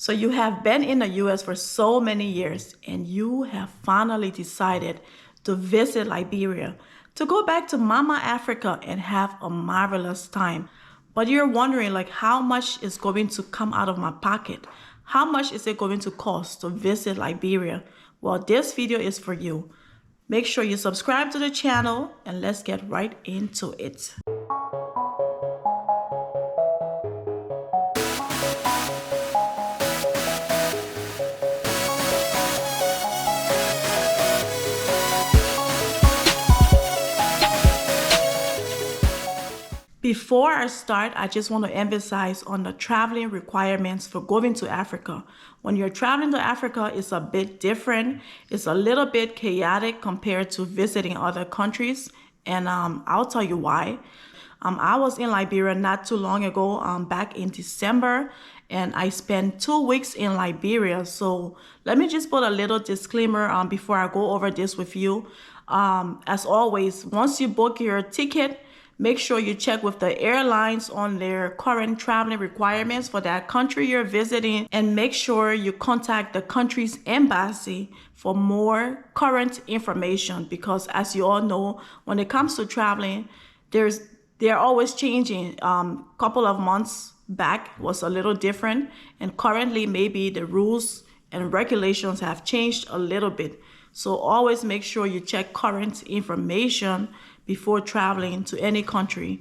So you have been in the US for so many years and you have finally decided to visit Liberia, to go back to Mama Africa and have a marvelous time. But you're wondering like how much is going to come out of my pocket? How much is it going to cost to visit Liberia? Well, this video is for you. Make sure you subscribe to the channel and let's get right into it. Before I start, I just want to emphasize on the traveling requirements for going to Africa. When you're traveling to Africa, it's a bit different. It's a little bit chaotic compared to visiting other countries. And I'll tell you why. I was in Liberia not too long ago, back in December, and I spent 2 weeks in Liberia. So let me just put a little disclaimer before I go over this with you. As always, once you book your ticket, make sure you check with the airlines on their current traveling requirements for that country you're visiting, and make sure you contact the country's embassy for more current information, because as you all know, when it comes to traveling, they're always changing. Couple of months back was a little different, and currently maybe the rules and regulations have changed a little bit. So always make sure you check current information before traveling to any country.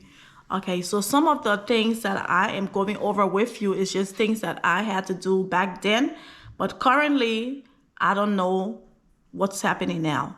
Okay, so some of the things that I am going over with you is just things that I had to do back then, but currently I don't know what's happening now.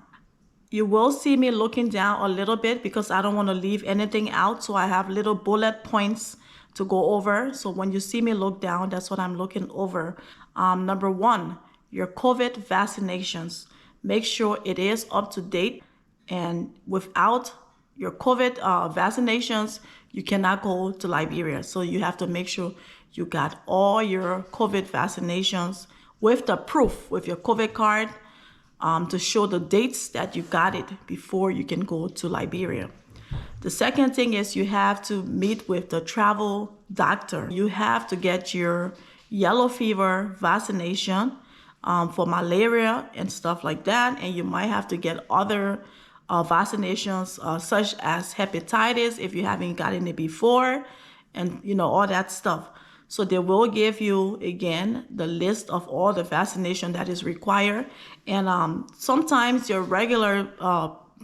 You will see me looking down a little bit because I don't want to leave anything out, so I have little bullet points to go over. So when you see me look down, that's what I'm looking over. Number one, your COVID vaccinations. Make sure it is up to date. And without your COVID vaccinations, you cannot go to Liberia. So you have to make sure you got all your COVID vaccinations with the proof, with your COVID card, to show the dates that you got it before you can go to Liberia. The second thing is you have to meet with the travel doctor. You have to get your yellow fever vaccination for malaria and stuff like that. And you might have to get other vaccinations such as hepatitis if you haven't gotten it before, and all that stuff. So they will give you again the list of all the vaccination that is required, and sometimes your regular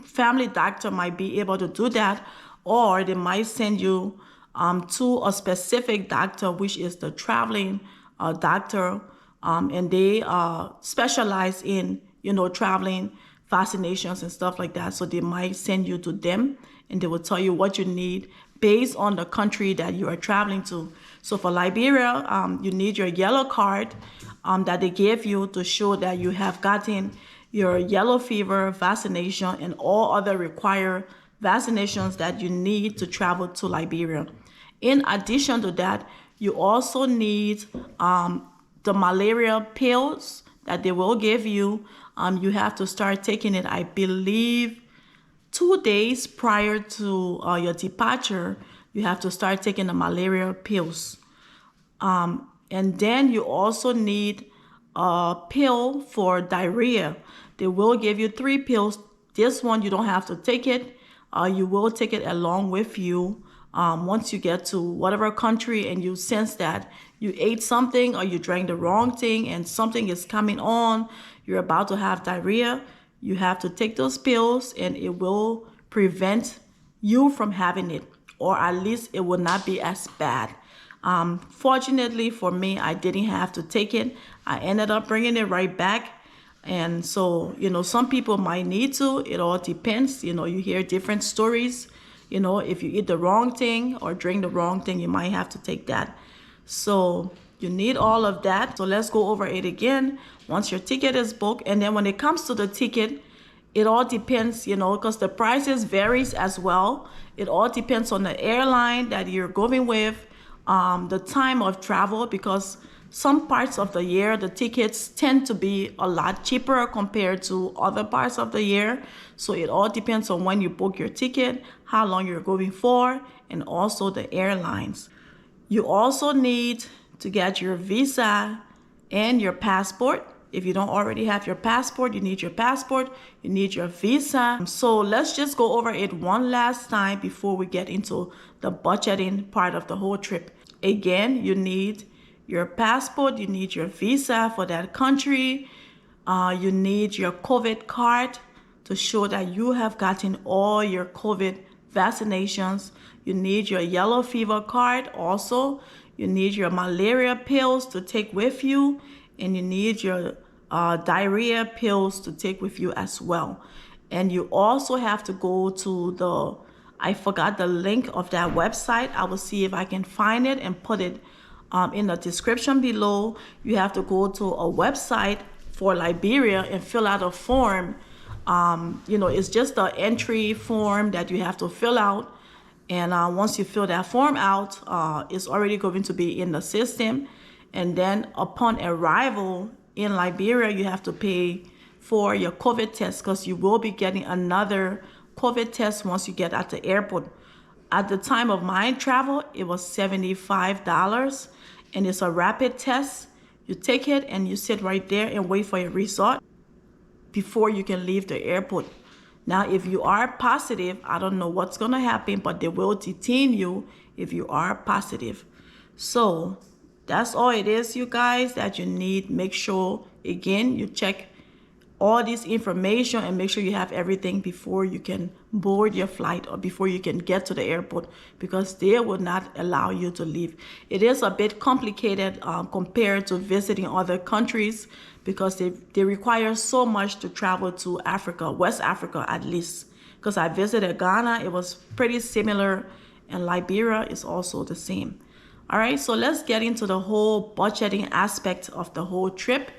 family doctor might be able to do that, or they might send you to a specific doctor, which is the traveling doctor, and they specialize in traveling vaccinations and stuff like that. So they might send you to them and they will tell you what you need based on the country that you are traveling to. So for Liberia, you need your yellow card that they gave you to show that you have gotten your yellow fever vaccination and all other required vaccinations that you need to travel to Liberia. In addition to that, you also need the malaria pills that they will give you. You have to start taking it, I believe, 2 days prior to your departure. You have to start taking the malaria pills. And then you also need a pill for diarrhea. They will give you 3 pills. This one, you don't have to take it. You will take it along with you once you get to whatever country and you sense that you ate something or you drank the wrong thing and something is coming on, you're about to have diarrhea, you have to take those pills and it will prevent you from having it, or at least it will not be as bad. Fortunately for me, I didn't have to take it. I ended up bringing it right back. And so, some people might need to. It all depends. You hear different stories. If you eat the wrong thing or drink the wrong thing, you might have to take that. So you need all of that. So let's go over it again. Once your ticket is booked, and then when it comes to the ticket, it all depends, because the prices varies as well. It all depends on the airline that you're going with, the time of travel, because some parts of the year, the tickets tend to be a lot cheaper compared to other parts of the year. So it all depends on when you book your ticket, how long you're going for, and also the airlines. You also need to get your visa and your passport. If you don't already have your passport, you need your passport, you need your visa. So let's just go over it one last time before we get into the budgeting part of the whole trip. Again, you need your passport, you need your visa for that country, you need your COVID card to show that you have gotten all your COVID vaccinations. You need your yellow fever card also. You need your malaria pills to take with you, and you need your diarrhea pills to take with you as well. And you also have to go to I forgot the link of that website. I will see if I can find it and put it in the description below. You have to go to a website for Liberia and fill out a form. It's just an entry form that you have to fill out. And once you fill that form out, it's already going to be in the system. And then upon arrival in Liberia, you have to pay for your COVID test, because you will be getting another COVID test once you get at the airport. At the time of my travel, it was $75, and it's a rapid test. You take it and you sit right there and wait for your result before you can leave the airport. Now, if you are positive, I don't know what's gonna happen, but they will detain you if you are positive. So that's all it is, you guys, that you need. Make sure, again, you check all this information and make sure you have everything before you can board your flight or before you can get to the airport, because they will not allow you to leave. It is a bit complicated compared to visiting other countries, because they require so much to travel to Africa, West Africa at least. Because I visited Ghana, it was pretty similar, and Liberia is also the same. All right, so let's get into the whole budgeting aspect of the whole trip.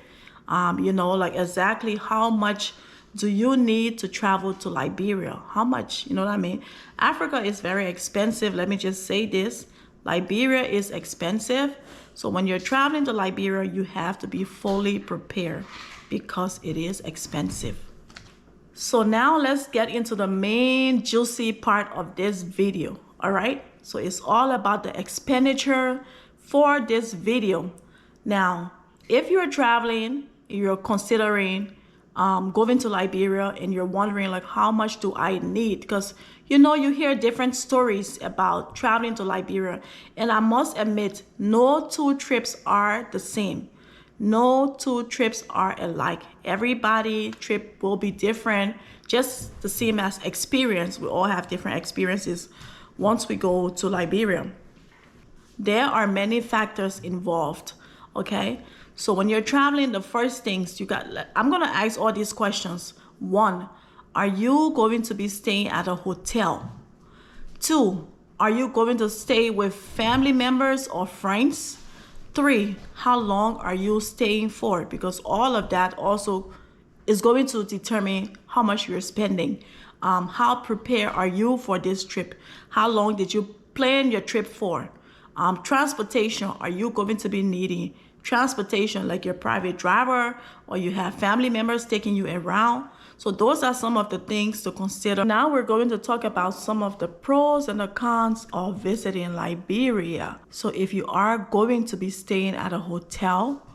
Like exactly how much do you need to travel to Liberia? How much? You know what I mean? Africa is very expensive. Let me just say this. Liberia is expensive. So when you're traveling to Liberia, you have to be fully prepared because it is expensive. So now let's get into the main juicy part of this video. All right. So it's all about the expenditure for this video. Now, if you're traveling, you're considering going to Liberia and you're wondering like, how much do I need? Because you hear different stories about traveling to Liberia, and I must admit, no two trips are the same. No two trips are alike. Everybody trip will be different, just the same as experience. We all have different experiences once we go to Liberia. There are many factors involved, okay? So when you're traveling, the first things I'm gonna ask all these questions. 1, are you going to be staying at a hotel? 2, are you going to stay with family members or friends? 3, how long are you staying for? Because all of that also is going to determine how much you're spending. How prepared are you for this trip? How long did you plan your trip for? Transportation, are you going to be needing transportation like your private driver, or you have family members taking you around? So those are some of the things to consider. Now we're going to talk about some of the pros and the cons of visiting Liberia. So if you are going to be staying at a hotel,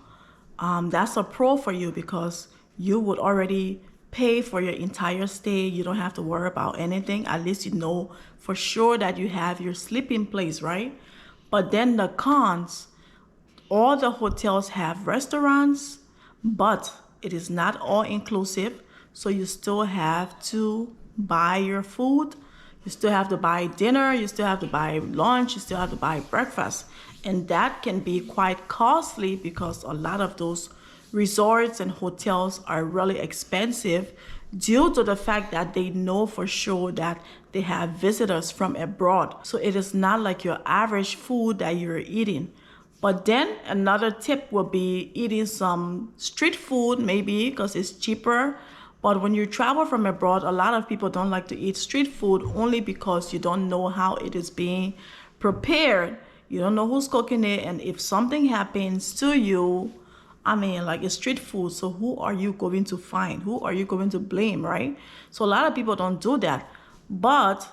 that's a pro for you, because you would already pay for your entire stay. You don't have to worry about anything. At least you know for sure that you have your sleeping place, right? But then the cons, all the hotels have restaurants, but it is not all inclusive. So you still have to buy your food. You still have to buy dinner. You still have to buy lunch. You still have to buy breakfast. And that can be quite costly, because a lot of those resorts and hotels are really expensive due to the fact that they know for sure that they have visitors from abroad. So it is not like your average food that you're eating. But then another tip will be eating some street food, maybe because it's cheaper. But when you travel from abroad, a lot of people don't like to eat street food, only because you don't know how it is being prepared. You don't know who's cooking it. And if something happens to you, it's street food. So who are you going to find? Who are you going to blame, right? So a lot of people don't do that. But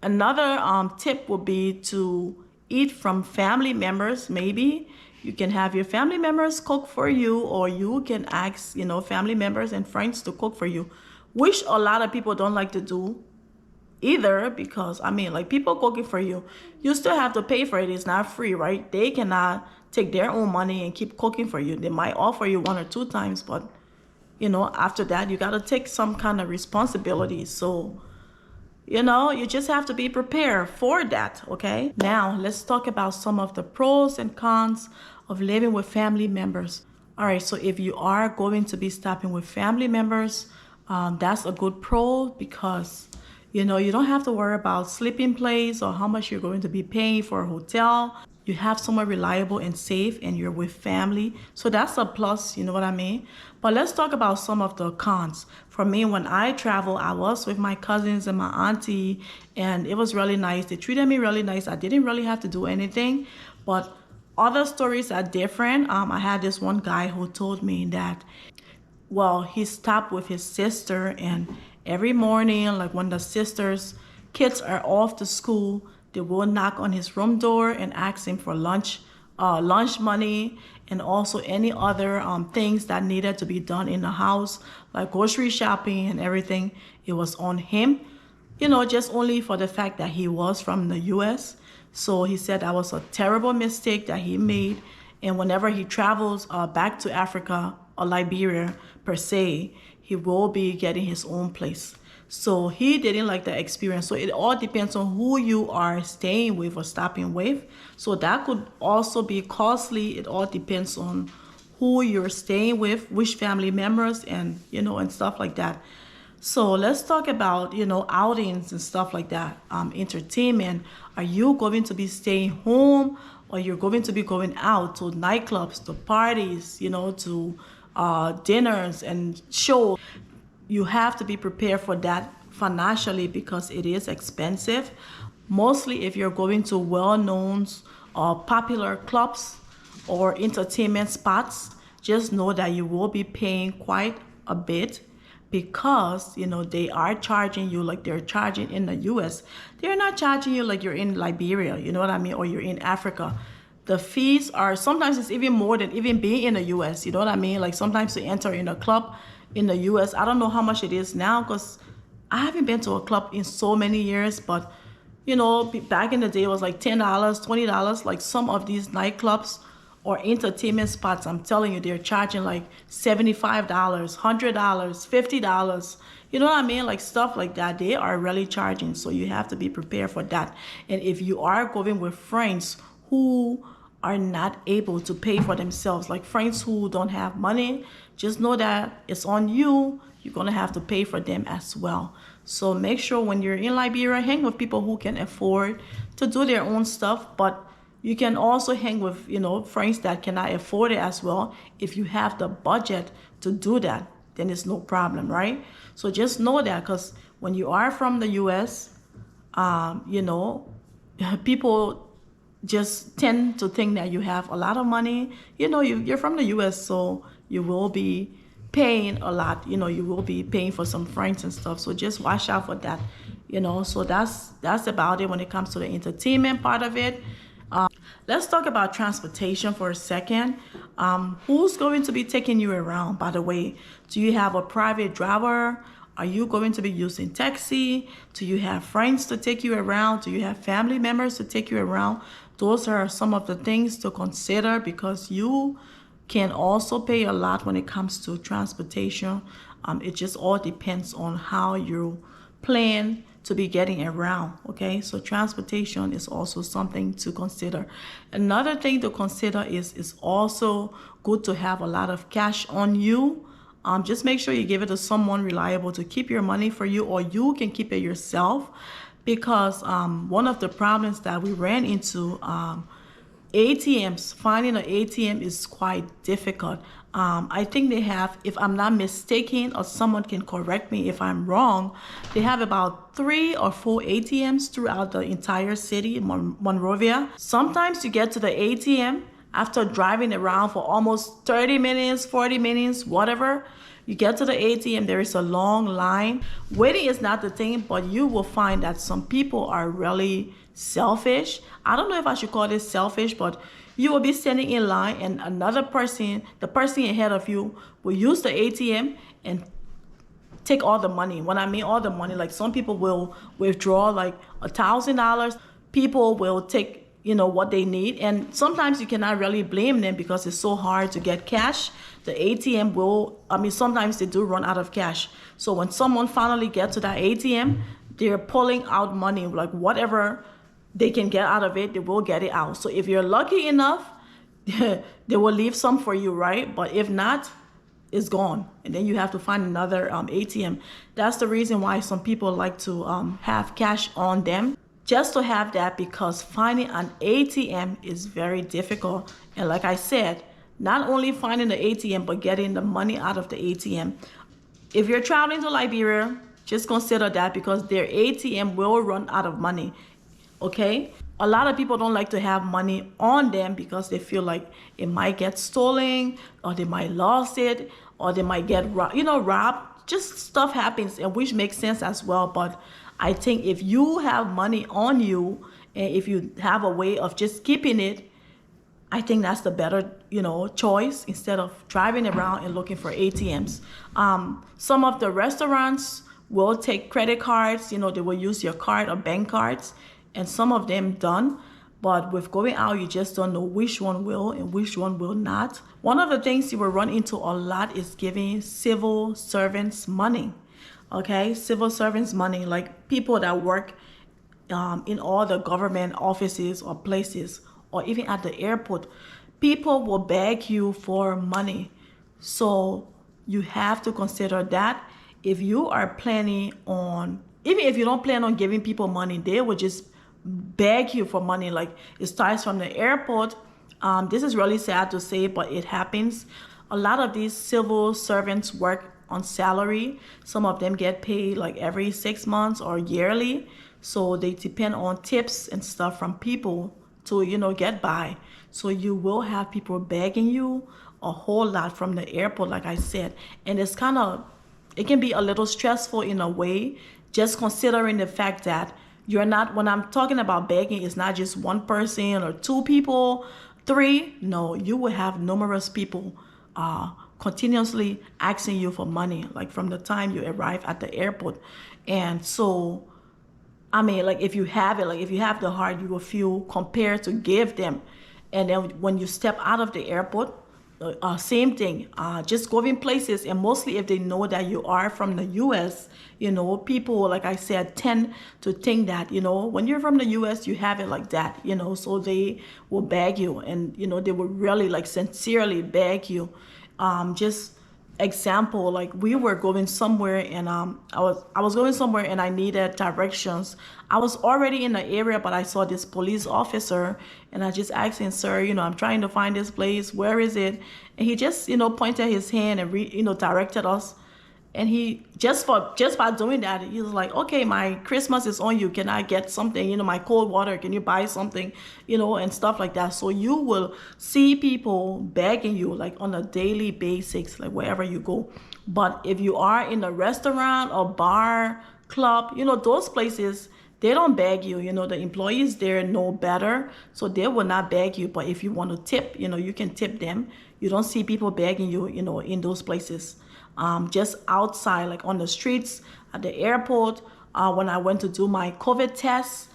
another tip would be to eat from family members, maybe. You can have your family members cook for you, or you can ask, family members and friends to cook for you, which a lot of people don't like to do either, because like people cooking for you, you still have to pay for it. It's not free, right? They cannot take their own money and keep cooking for you. They might offer you 1 or 2 times, but after that, you got to take some kind of responsibility. So you just have to be prepared for that, okay? Now, let's talk about some of the pros and cons of living with family members. All right, so if you are going to be stopping with family members, that's a good pro, because you don't have to worry about sleeping place or how much you're going to be paying for a hotel. You have somewhere reliable and safe, and you're with family. So that's a plus, you know what I mean? But let's talk about some of the cons. For me, when I travel, I was with my cousins and my auntie, and it was really nice. They treated me really nice. I didn't really have to do anything, but other stories are different. I had this one guy who told me that, well, he stopped with his sister, and every morning, like when the sister's kids are off to school, they will knock on his room door and ask him for lunch money, and also any other things that needed to be done in the house, like grocery shopping and everything. It was on him, just only for the fact that he was from the US. So he said that was a terrible mistake that he made. And whenever he travels back to Africa or Liberia per se, he will be getting his own place. So he didn't like the experience. So it all depends on who you are staying with or stopping with. So that could also be costly. It all depends on who you're staying with, which family members, and and stuff like that. So let's talk about outings and stuff like that. Entertainment. Are you going to be staying home, or you're going to be going out to nightclubs, to parties, to dinners and shows? You have to be prepared for that financially, because it is expensive. Mostly if you're going to well-known or popular clubs or entertainment spots, just know that you will be paying quite a bit, because they are charging you like they're charging in the US. They're not charging you like you're in Liberia, you know what I mean, or you're in Africa. The fees are, sometimes it's even more than even being in the US, you know what I mean? Like sometimes to enter in a club in the US, I don't know how much it is now, because I haven't been to a club in so many years, but back in the day it was like $10, $20. Like some of these nightclubs or entertainment spots, I'm telling you, they're charging like $75, $100, $50. You know what I mean? Like stuff like that, they are really charging. So you have to be prepared for that. And if you are going with friends who are not able to pay for themselves, like friends who don't have money, just know that it's on you. You're going to have to pay for them as well. So make sure when you're in Liberia, hang with people who can afford to do their own stuff. But you can also hang with, friends that cannot afford it as well. If you have the budget to do that, then it's no problem, right? So just know that, because when you are from the US, people just tend to think that you have a lot of money. You're from the US, so you will be paying a lot. You will be paying for some friends and stuff. So just watch out for that. So that's about it when it comes to the entertainment part of it. Let's talk about transportation for a second. Who's going to be taking you around, by the way? Do you have a private driver? Are you going to be using taxi? Do you have friends to take you around? Do you have family members to take you around? Those are some of the things to consider, because you can also pay a lot when it comes to transportation. It just all depends on how you plan to be getting around, okay? So transportation is also something to consider. Another thing to consider is it's also good to have a lot of cash on you. Just make sure you give it to someone reliable to keep your money for you, or you can keep it yourself, because one of the problems that we ran into, ATMs, finding an ATM is quite difficult. I think they have, if I'm not mistaken, or someone can correct me if I'm wrong, they have about 3 or 4 ATMs throughout the entire city, Monrovia. Sometimes you get to the ATM after driving around for almost 30 minutes, 40 minutes, whatever. You get to the ATM, there is a long line. Waiting is not the thing, but you will find that some people are really selfish. I don't know if I should call this selfish, but You will be standing in line and another person, the person ahead of you, will use the ATM and take all the money. When I mean all the money, like some people will withdraw like $1,000. People will take, what they need. And sometimes you cannot really blame them because it's so hard to get cash. The ATM sometimes they do run out of cash. So when someone finally gets to that ATM, they're pulling out money, like whatever they can get out of it, they will get it out. So if you're lucky enough, they will leave some for you, right? But if not, it's gone. And then you have to find another ATM. That's the reason why some people like to have cash on them, just to have that, because finding an ATM is very difficult. And like I said, not only finding the ATM, but getting the money out of the ATM. If you're traveling to Liberia, just consider that, because their ATM will run out of money, okay? A lot of people don't like to have money on them because they feel like it might get stolen, or they might lose it, or they might get robbed. Just stuff happens, and which makes sense as well. But I think if you have money on you, and if you have a way of just keeping it, I think that's the better, choice, instead of driving around and looking for ATMs. Some of the restaurants will take credit cards. They will use your card or bank cards, and some of them don't. But with going out, you just don't know which one will and which one will not. One of the things you will run into a lot is giving civil servants money. Okay, civil servants money, like people that work in all the government offices or places, or even at the airport. People will beg you for money. So you have to consider that. If you are planning on, even if you don't plan on giving people money, they will just beg you for money. Like, it starts from the airport. This is really sad to say, but it happens. A lot of these civil servants work on salary. Some of them get paid like every 6 months or yearly. So they depend on tips and stuff from people to, get by. So you will have people begging you a whole lot from the airport, like I said. And it can be a little stressful in a way, just considering the fact that you're not, when I'm talking about begging, it's not just one person or two people, three. No, you will have numerous people continuously asking you for money, like from the time you arrive at the airport. And so, like if you have it, like if you have the heart, you will feel compelled to give them. And then when you step out of the airport, same thing, just going places. And mostly if they know that you are from the US, people, like I said, tend to think that, when you're from the US, you have it like that, so they will beg you, and, they will really like sincerely beg you. Just example, like we were going somewhere, and I was going somewhere and I needed directions. I was already in the area, but I saw this police officer, and I just asked him, "Sir, I'm trying to find this place. Where is it?" And he just pointed his hand and directed us. And he just by doing that, he was like, "Okay, my Christmas is on you. Can I get something? My cold water. Can you buy something? And stuff like that." So you will see people begging you like on a daily basis, like wherever you go. But if you are in a restaurant or bar, club, those places, they don't beg you. The employees there know better, so they will not beg you. But if you want to tip, you can tip them. You don't see people begging you, in those places. Just outside, like on the streets, at the airport, when I went to do my COVID test,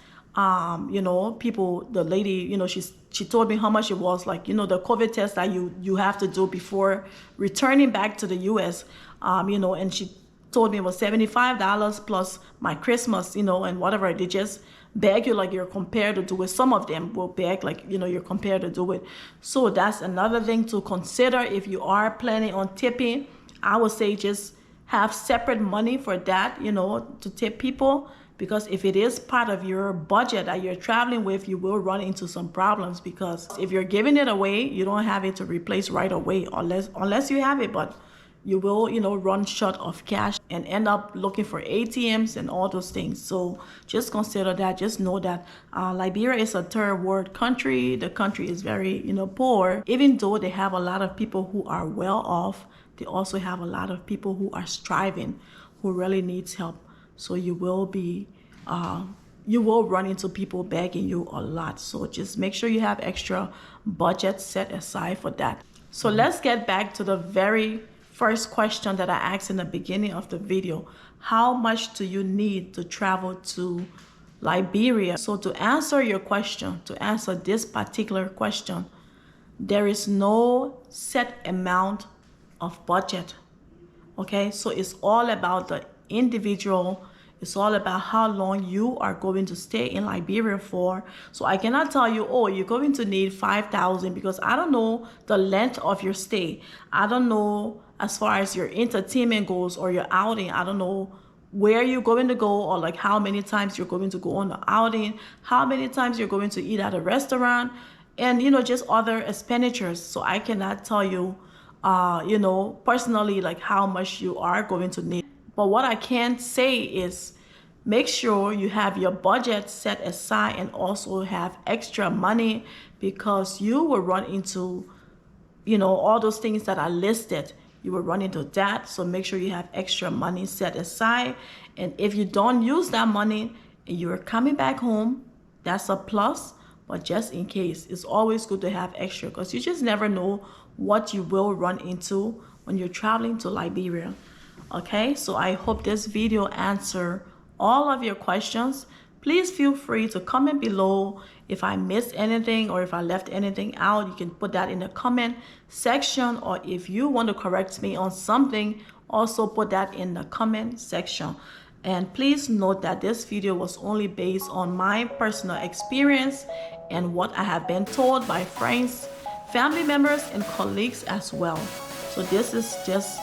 people, the lady, she told me how much it was, like, the COVID test that you have to do before returning back to the US, and she told me it was $75 plus my Christmas, and whatever. They just beg you like you're compared to do it. Some of them will beg like, you're compared to do it. So that's another thing to consider if you are planning on tipping. I would say just have separate money for that, to tip people, because if it is part of your budget that you're traveling with, you will run into some problems, because if you're giving it away, you don't have it to replace right away, unless you have it, but you will, run short of cash and end up looking for ATMs and all those things. So just consider that. Just know that Liberia is a third world country. The country is very, poor. Even though they have a lot of people who are well off, they also have a lot of people who are striving, who really needs help. So you will be you will run into people begging you a lot. So just make sure you have extra budget set aside for that. So let's get back to the very first question that I asked in the beginning of the video. How much do you need to travel to Liberia? So to answer your question, to answer this particular question, there is no set amount of budget. Okay, so it's all about the individual. It's all about how long you are going to stay in Liberia for. So I cannot tell you, oh, you're going to need 5,000, because I don't know the length of your stay. I don't know as far as your entertainment goes or your outing. I don't know where you're going to go, or like how many times you're going to go on the outing, how many times you're going to eat at a restaurant, and just other expenditures. So I cannot tell you personally, like how much you are going to need. But what I can say is make sure you have your budget set aside and also have extra money, because you will run into, all those things that are listed. You will run into that. So make sure you have extra money set aside. And if you don't use that money and you're coming back home, that's a plus. But just in case, it's always good to have extra, because you just never know what you will run into when you're traveling to Liberia. Okay, so I hope this video answered all of your questions. Please feel free to comment below if I missed anything or if I left anything out. You can put that in the comment section, or if you want to correct me on something, also put that in the comment section. And please note that this video was only based on my personal experience and what I have been told by friends, family members, and colleagues as well. So this is just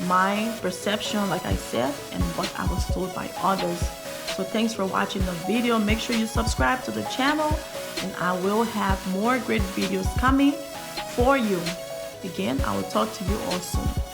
my perception, like I said, and what I was told by others. So thanks for watching the video. Make sure you subscribe to the channel, and I will have more great videos coming for you. Again, I will talk to you all soon.